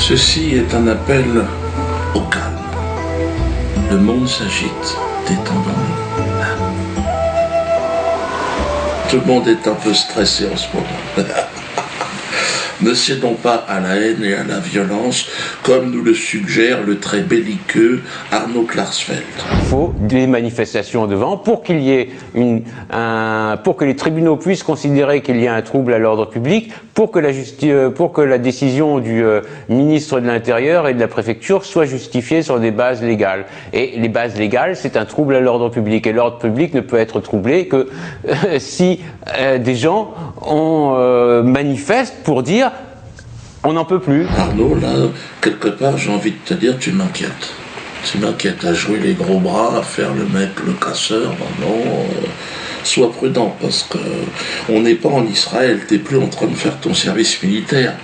Ceci est un appel au calme. Le monde s'agite, détendons-nous. Tout le monde est un peu stressé en ce moment. Ne cédons pas à la haine et à la violence, comme nous le suggère le très belliqueux Arnaud Klarsfeld. Il faut des manifestations devant pour qu'il y ait pour que les tribunaux puissent considérer qu'il y a un trouble à l'ordre public, pour que la décision du ministre de l'Intérieur et de la préfecture soit justifiée sur des bases légales. Et les bases légales, c'est un trouble à l'ordre public. Et l'ordre public ne peut être troublé que si des gens manifestent pour dire on n'en peut plus. Arnaud, là, quelque part, j'ai envie de te dire, tu m'inquiètes. Tu m'inquiètes à jouer les gros bras, à faire le mec, le casseur. Non, sois prudent, parce que on n'est pas en Israël, t'es plus en train de faire ton service militaire.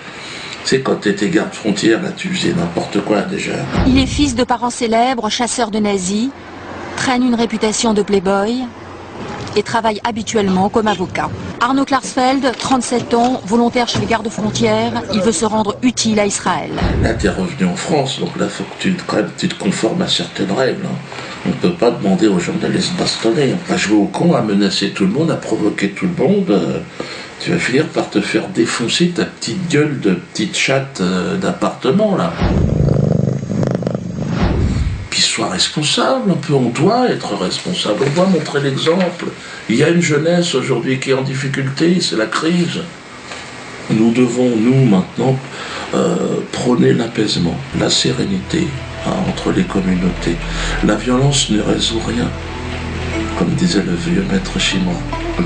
Tu sais, quand t'étais garde frontière, là, tu faisais n'importe quoi déjà. Il est fils de parents célèbres, chasseur de nazis, traîne une réputation de playboy et travaille habituellement comme avocat. Arnaud Klarsfeld, 37 ans, volontaire chez les gardes-frontières, il veut se rendre utile à Israël. Là, t'es revenu en France, donc là, faut que tu te conformes à certaines règles. Hein. On ne peut pas demander aux gens d'aller se bastonner. On va jouer au con, à menacer tout le monde, à provoquer tout le monde. Tu vas finir par te faire défoncer ta petite gueule de petite chatte d'appartement, là. Puis sois responsable, un peu, on doit être responsable, on doit montrer l'exemple. Il y a une jeunesse aujourd'hui qui est en difficulté, c'est la crise. Nous devons, nous, maintenant, prôner l'apaisement, la sérénité entre les communautés. La violence ne résout rien, comme disait le vieux maître chinois. Je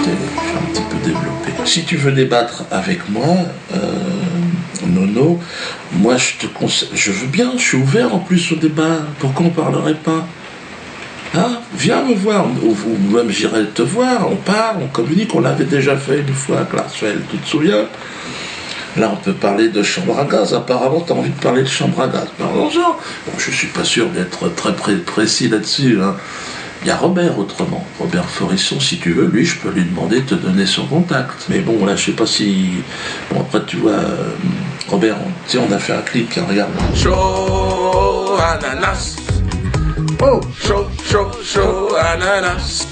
t'ai un petit peu développé. Si tu veux débattre avec moi, Nono, moi je veux bien, je suis ouvert en plus au débat. Pourquoi on parlerait pas? Hein? Viens me voir, ou même j'irai te voir, on parle, on communique, on l'avait déjà fait une fois à Klarsfeld, tu te souviens? Là, on peut parler de chambre à gaz. Apparemment, tu as envie de parler de chambre à gaz. Parlons-en. Bon, je suis pas sûr d'être très précis là-dessus, hein. Il y a Robert autrement, Robert Forisson, si tu veux, lui, je peux lui demander de te donner son contact. Mais bon, là, je sais pas si... Bon, après, tu vois, Robert, tu sais, on a fait un clip, tiens, regarde. Chaud ananas. Oh, chaud ananas.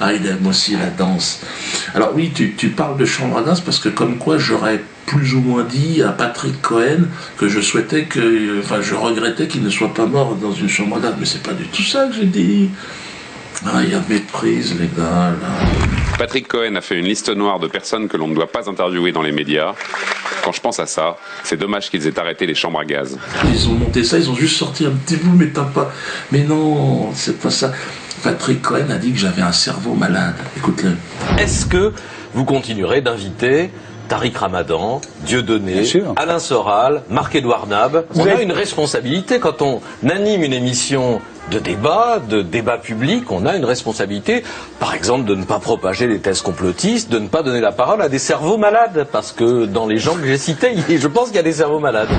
Ah, il aime aussi la danse. Alors oui, tu parles de chambre à gaz parce que comme quoi j'aurais plus ou moins dit à Patrick Cohen que je souhaitais que... Enfin, je regrettais qu'il ne soit pas mort dans une chambre à gaz. Mais c'est pas du tout ça que j'ai dit. Ah, il y a méprise, les gars, là. Patrick Cohen a fait une liste noire de personnes que l'on ne doit pas interviewer dans les médias. Quand je pense à ça, c'est dommage qu'ils aient arrêté les chambres à gaz. Ils ont monté ça, ils ont juste sorti un petit bout, mais t'as pas... Mais non, c'est pas ça. Patrick Cohen a dit que j'avais un cerveau malade. Écoute-le. Est-ce que vous continuerez d'inviter Tariq Ramadan, Dieudonné, Alain Soral, Marc-Édouard Nab? On a une responsabilité quand on anime une émission de débat public, on a une responsabilité, par exemple, de ne pas propager les thèses complotistes, de ne pas donner la parole à des cerveaux malades, parce que dans les gens que j'ai cités, je pense qu'il y a des cerveaux malades.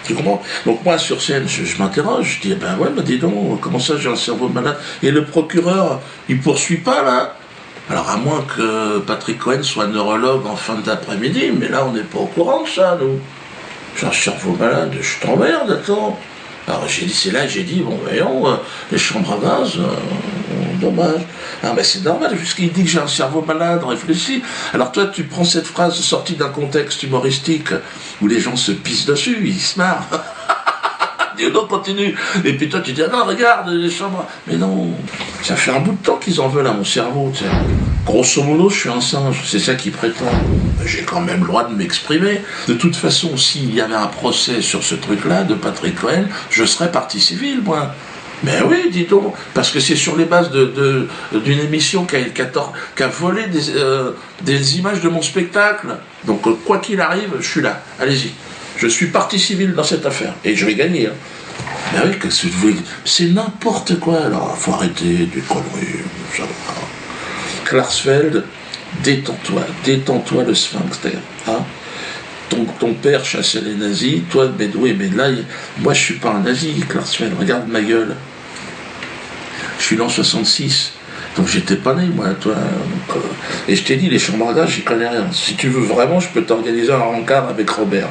Tu comprends? Donc moi sur scène, je m'interroge, je dis, ben ouais, dis donc, comment ça j'ai un cerveau malade? Et le procureur, il poursuit pas là? Alors à moins que Patrick Cohen soit neurologue en fin d'après-midi, mais là on n'est pas au courant de ça, nous. J'ai un cerveau malade, je t'emmerde, attends. Alors j'ai dit, c'est là que j'ai dit, bon voyons, les chambres à gaz, dommage. Ah mais c'est normal, puisqu'il dit que j'ai un cerveau malade, réfléchis. Alors toi tu prends cette phrase sortie d'un contexte humoristique où les gens se pissent dessus, ils se marrent. Dis donc continue. Et puis toi tu dis, ah non regarde les chambres. Mais non, ça fait un bout de temps qu'ils en veulent à mon cerveau, tu sais. Grosso modo, je suis un singe, c'est ça qu'ils prétendent. J'ai quand même le droit de m'exprimer. De toute façon, s'il y avait un procès sur ce truc-là de Patrick Cohen, je serais partie civile, moi. Mais oui, dis donc, parce que c'est sur les bases d'une émission qui a volé des images de mon spectacle. Donc, quoi qu'il arrive, je suis là. Allez-y. Je suis partie civile dans cette affaire. Et je vais gagner. Hein. Ben oui, qu'est-ce que vous voulez? C'est n'importe quoi. Alors, faut arrêter des conneries. Ça va. Klarsfeld, détends-toi le sphinx, hein. Ton père chassait les nazis, toi, mais là, moi je suis pas un nazi, Klarsfeld, regarde ma gueule. Je suis l'an 66. Donc j'étais pas né, moi, toi. Donc, et je t'ai dit, les chambradages, j'y connais rien. Si tu veux vraiment, je peux t'organiser un rencard avec Robert.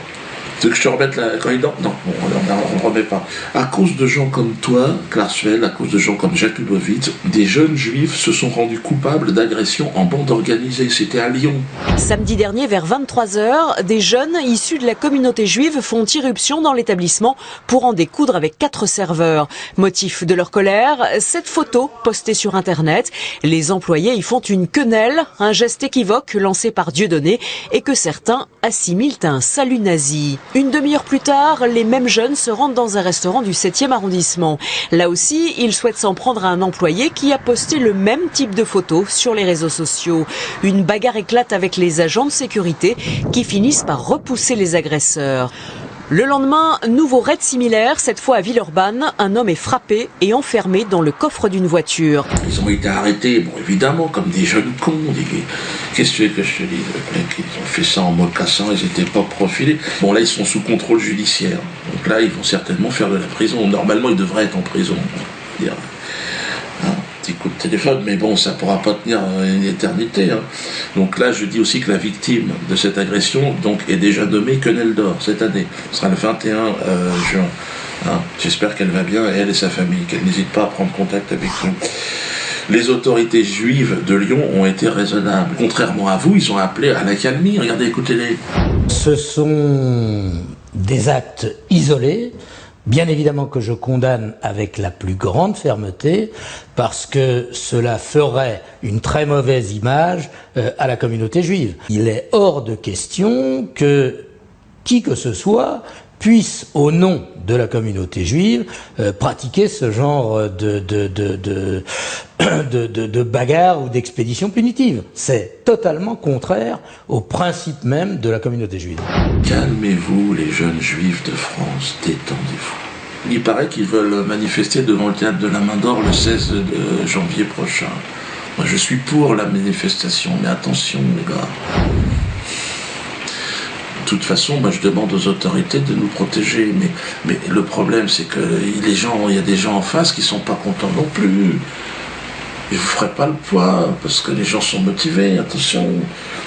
Tu veux que je te remette la corridor? Non, bon, on ne remet pas. À cause de gens comme toi, Klarsfeld, à cause de gens comme Jakubowicz, des jeunes juifs se sont rendus coupables d'agressions en bande organisée. C'était à Lyon. Samedi dernier, vers 23h, des jeunes issus de la communauté juive font irruption dans l'établissement pour en découdre avec 4 serveurs. Motif de leur colère, cette photo postée sur Internet. Les employés y font une quenelle, un geste équivoque lancé par Dieudonné et que certains assimilent à un salut nazi. Une demi-heure plus tard, les mêmes jeunes se rendent dans un restaurant du 7e arrondissement. Là aussi, ils souhaitent s'en prendre à un employé qui a posté le même type de photos sur les réseaux sociaux. Une bagarre éclate avec les agents de sécurité qui finissent par repousser les agresseurs. Le lendemain, nouveau raid similaire, cette fois à Villeurbanne. Un homme est frappé et enfermé dans le coffre d'une voiture. Ils ont été arrêtés, bon évidemment, comme des jeunes cons. Qu'est-ce que tu veux que je te dise? Les mecs, ils ont fait ça en mocassin, ils n'étaient pas profilés. Bon là, ils sont sous contrôle judiciaire. Donc là, ils vont certainement faire de la prison. Normalement, ils devraient être en prison. Petit coup de téléphone, mais bon, ça ne pourra pas tenir une éternité. Donc là, je dis aussi que la victime de cette agression donc, est déjà nommée Quenelle-d'Or cette année. Ce sera le 21 juin. J'espère qu'elle va bien, elle et sa famille, qu'elle n'hésite pas à prendre contact avec nous. Les autorités juives de Lyon ont été raisonnables. Contrairement à vous, ils ont appelé à l'accalmie. Regardez, écoutez-les. Ce sont des actes isolés. Bien évidemment que je condamne avec la plus grande fermeté parce que cela ferait une très mauvaise image à la communauté juive. Il est hors de question que qui que ce soit puisse, au nom de la communauté juive, pratiquer ce genre de bagarre ou d'expédition punitive. C'est totalement contraire au principe même de la communauté juive. Calmez-vous, les jeunes juifs de France, détendez-vous. Il paraît qu'ils veulent manifester devant le théâtre de la Main d'Or le 16 janvier prochain. Moi, je suis pour la manifestation, mais attention, les gars. De toute façon, moi, je demande aux autorités de nous protéger, mais le problème, c'est que il y a des gens en face qui sont pas contents non plus. Je vous ferai pas le poids, parce que les gens sont motivés, attention.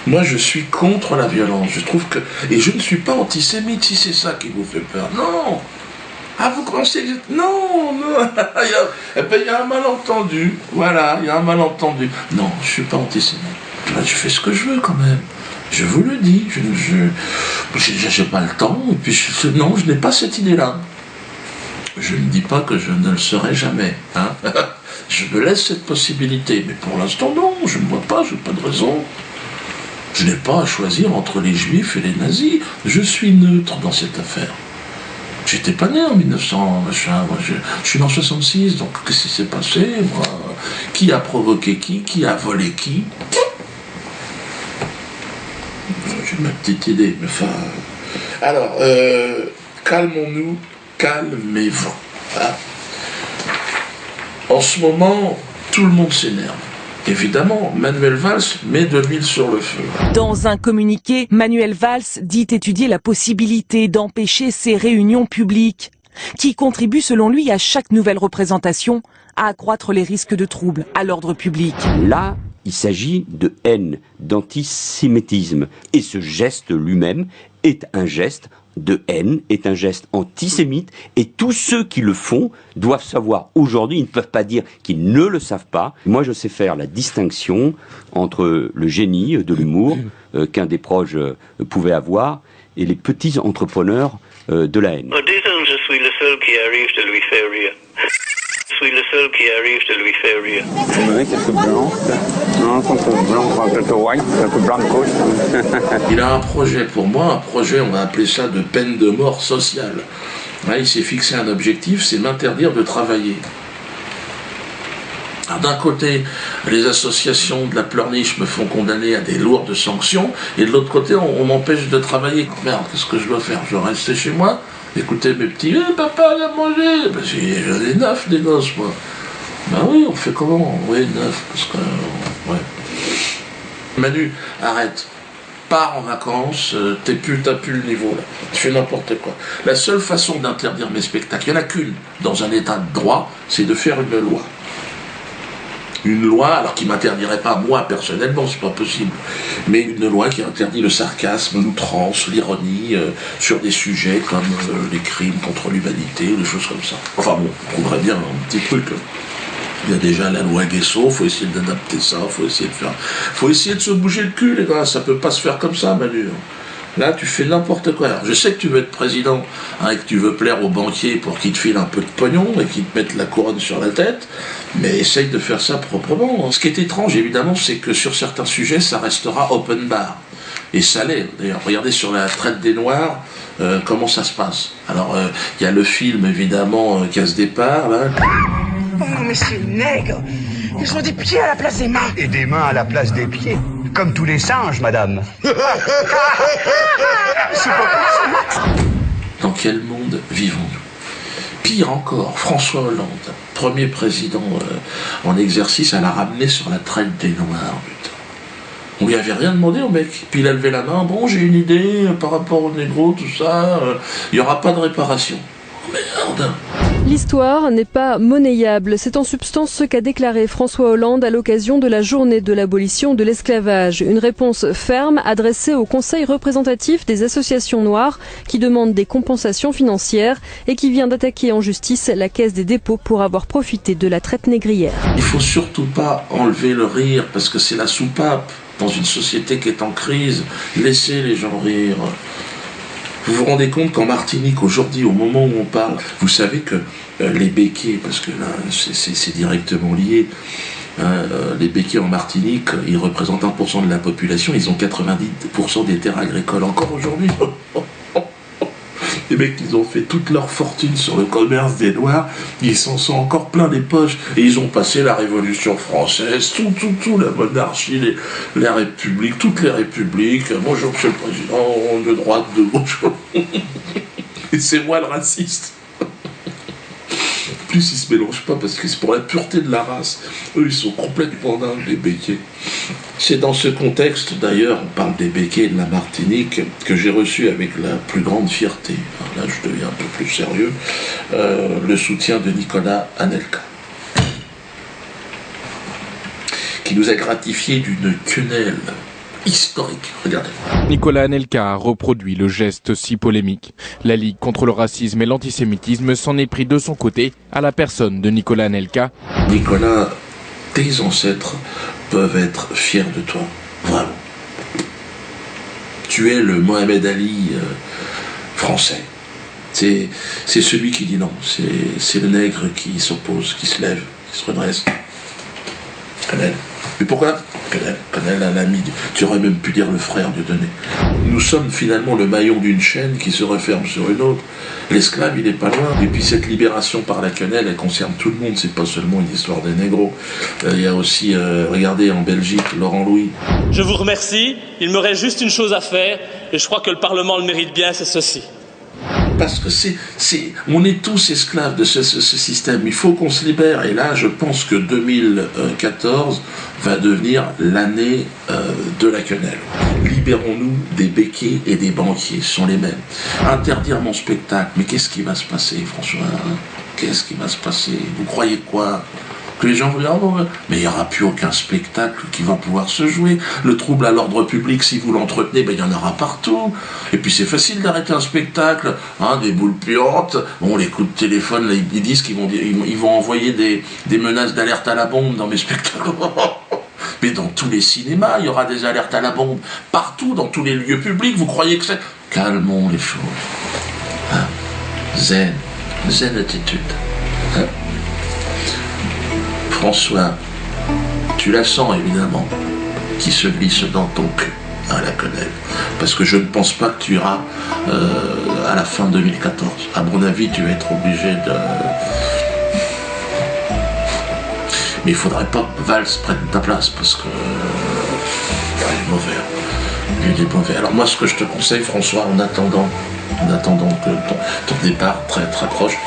Moi, je suis contre la violence. Je trouve que... Et je ne suis pas antisémite, si c'est ça qui vous fait peur. Non. Ah, vous pensez que... Non, non. Il y a un malentendu. Voilà, il y a un malentendu. Non, je suis pas antisémite. Je fais ce que je veux, quand même. Je vous le dis. Je n'ai pas le temps. Et puis, non, je n'ai pas cette idée-là. Je ne dis pas que je ne le serai jamais. Hein. Je me laisse cette possibilité. Mais pour l'instant, non. Je ne vois pas. Je n'ai pas de raison. Je n'ai pas à choisir entre les juifs et les nazis. Je suis neutre dans cette affaire. J'étais pas né en 1900, machin. Moi, je suis en 66, donc qu'est-ce qui s'est passé, moi? Qui a provoqué qui a volé qui? J'ai ma petite idée, mais enfin... Alors, calmons-nous, calmez-vous. Hein. En ce moment, tout le monde s'énerve. Évidemment, Manuel Valls met de l'huile sur le feu. Dans un communiqué, Manuel Valls dit étudier la possibilité d'empêcher ces réunions publiques, qui contribuent selon lui à chaque nouvelle représentation à accroître les risques de troubles à l'ordre public. Là, il s'agit de haine, d'antisémitisme. Et ce geste lui-même est un geste de haine, est un geste antisémite, et tous ceux qui le font doivent savoir aujourd'hui, ils ne peuvent pas dire qu'ils ne le savent pas. Moi, je sais faire la distinction entre le génie de l'humour qu'un des proches pouvait avoir et les petits entrepreneurs de la haine. Disons, je suis le seul qui arrive de lui faire rire. Je suis le seul qui arrive de lui faire rire. Vous avez quelques blancs, non, quelques blancs, quelques white, quelques blancos. Il a un projet pour moi, un projet, on va appeler ça de peine de mort sociale. Là, il s'est fixé un objectif, c'est m'interdire de travailler. D'un côté, les associations de la pleurniche me font condamner à des lourdes sanctions, et de l'autre côté, on m'empêche de travailler. Merde, qu'est-ce que je dois faire? Je dois rester chez moi, écouter mes petits « papa, viens manger !» Ben, j'en ai 9 des gosses, moi. Ben oui, on fait comment? Oui, 9, parce que... ouais. Manu, arrête. Pars en vacances, t'as plus le niveau, là. Tu fais n'importe quoi. La seule façon d'interdire mes spectacles, il n'y en a qu'une, dans un état de droit, c'est de faire une loi. une loi, alors qui m'interdirait pas moi personnellement, c'est pas possible, mais une loi qui interdit le sarcasme, l'outrance, l'ironie sur des sujets comme les crimes contre l'humanité ou des choses comme ça. Enfin bon, on trouverait bien un petit truc. Il y a déjà la loi Guesso, faut essayer d'adapter ça, faut essayer de se bouger le cul, les gars, ça peut pas se faire comme ça, Manu. Là, tu fais n'importe quoi. Alors, je sais que tu veux être président, hein, et que tu veux plaire aux banquiers pour qu'ils te filent un peu de pognon et qu'ils te mettent la couronne sur la tête, mais essaye de faire ça proprement. Ce qui est étrange, évidemment, c'est que sur certains sujets, ça restera open bar. Et ça l'est. D'ailleurs, regardez sur la traite des Noirs, comment ça se passe. Alors, il y a le film, évidemment, Casse Départ, là. Oh non, mais c'est nègre! Ils ont des pieds à la place des mains! Et des mains à la place des pieds. Comme tous les singes, madame. C'est pas possible! Dans quel monde vivons-nous? Pire encore, François Hollande, premier président en exercice, à la ramener sur la traite des Noirs, putain. On lui avait rien demandé au mec. Puis il a levé la main, bon, j'ai une idée par rapport aux négros, tout ça, il n'y aura pas de réparation. Merde! L'histoire n'est pas monnayable. C'est en substance ce qu'a déclaré François Hollande à l'occasion de la journée de l'abolition de l'esclavage. Une réponse ferme adressée au Conseil représentatif des associations noires qui demande des compensations financières et qui vient d'attaquer en justice la Caisse des dépôts pour avoir profité de la traite négrière. Il faut surtout pas enlever le rire parce que c'est la soupape dans une société qui est en crise. Laissez les gens rire. Vous vous rendez compte qu'en Martinique, aujourd'hui, au moment où on parle, vous savez que les béquets, parce que là, c'est directement lié, les béquets en Martinique, ils représentent 1% de la population, ils ont 90% des terres agricoles encore aujourd'hui. Les mecs, ils ont fait toute leur fortune sur le commerce des Noirs, ils s'en sont encore plein les poches, et ils ont passé la Révolution française, tout, la monarchie, les républiques, toutes les républiques. Bonjour, monsieur le président, de droite, de gauche. Et c'est moi le raciste. En plus, ils se mélangent pas parce que c'est pour la pureté de la race. Eux, ils sont complètement dingues, les béquets. C'est dans ce contexte, d'ailleurs, on parle des béquets et de la Martinique, que j'ai reçu avec la plus grande fierté, là je deviens un peu plus sérieux, le soutien de Nicolas Anelka, qui nous a gratifié d'une quenelle historique. Regardez. Nicolas Anelka a reproduit le geste si polémique. La Ligue contre le racisme et l'antisémitisme s'en est pris de son côté à la personne de Nicolas Anelka. Nicolas, tes ancêtres peuvent être fiers de toi, vraiment. Tu es le Mohamed Ali français. C'est celui qui dit non, c'est le nègre qui s'oppose, qui se lève, qui se redresse. Canel. Mais pourquoi Canel, un ami, tu aurais même pu dire le frère Dieudonné. Nous sommes finalement le maillon d'une chaîne qui se referme sur une autre. L'esclave, il n'est pas loin. Et puis cette libération par la quenelle, elle concerne tout le monde. C'est pas seulement une histoire des négros. Il y a aussi, regardez, en Belgique, Laurent Louis. Je vous remercie. Il me reste juste une chose à faire, et je crois que le Parlement le mérite bien, c'est ceci. Parce que on est tous esclaves de ce système. Il faut qu'on se libère. Et là, je pense que 2014 va devenir l'année de la quenelle. Libérons-nous des béquets et des banquiers, ce sont les mêmes. Interdire mon spectacle, mais qu'est-ce qui va se passer, François? Qu'est-ce qui va se passer? Vous croyez quoi? Que les gens vont dire, oh, mais il n'y aura plus aucun spectacle qui va pouvoir se jouer. Le trouble à l'ordre public, si vous l'entretenez, ben, il y en aura partout. Et puis c'est facile d'arrêter un spectacle, hein, des boules puantes. Bon, les coups de téléphone, là, ils disent qu'ils vont envoyer des menaces d'alerte à la bombe dans mes spectacles. Mais dans tous les cinémas, il y aura des alertes à la bombe. Partout, dans tous les lieux publics, vous croyez que c'est... Calmons les choses. Hein? Zen attitude. Hein? François, tu la sens évidemment, qui se glisse dans ton cul, hein, la quenelle. Parce que je ne pense pas que tu iras à la fin 2014. À mon avis, tu vas être obligé de... Mais il ne faudrait pas que Valls prenne ta place, parce que... il est mauvais. Il est mauvais. Alors moi, ce que je te conseille, François, en attendant que ton départ très très proche,